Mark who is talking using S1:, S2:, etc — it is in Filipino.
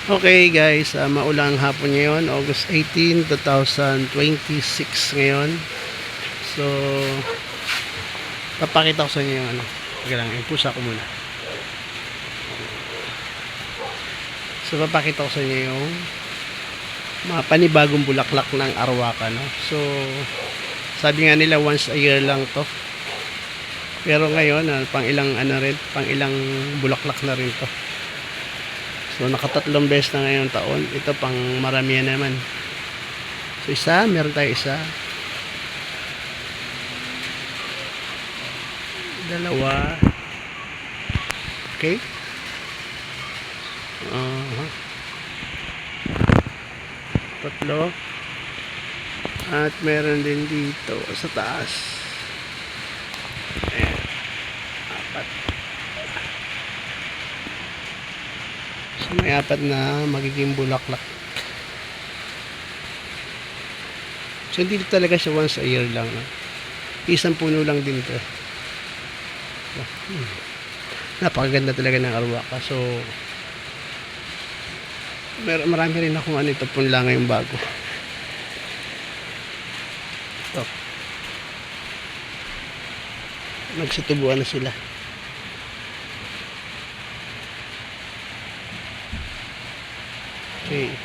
S1: Okay guys, maulang hapon ngayon, August 18, 2026 ngayon. So, papakita ko sa inyo yung ano. Teka lang, impusa ko muna. So, papakita ko sa inyo yung mga panibagong bulaklak ng Arauca, no? So, sabi nga nila once a year lang to. Pero ngayon, pang ilang bulaklak na rin to. So nakatatlong beses na ngayong taon. Ito pang maramihan naman. So meron tayo isa. Dalawa. Okay. Tatlo. At meron din dito sa taas. Ayan. Apat. So may apat na magiging bulaklak. So hindi talaga siya once a year lang, no? Isang puno lang din ito. Napakaganda talaga ng Arauca. So marami rin akong ito punla ngayong bago. Ito. Nagsitubuan na sila. Okay.